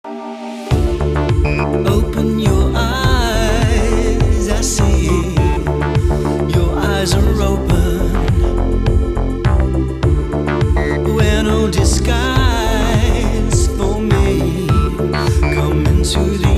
Open your eyes, I see your eyes are open. Wear no disguise for me. Come into the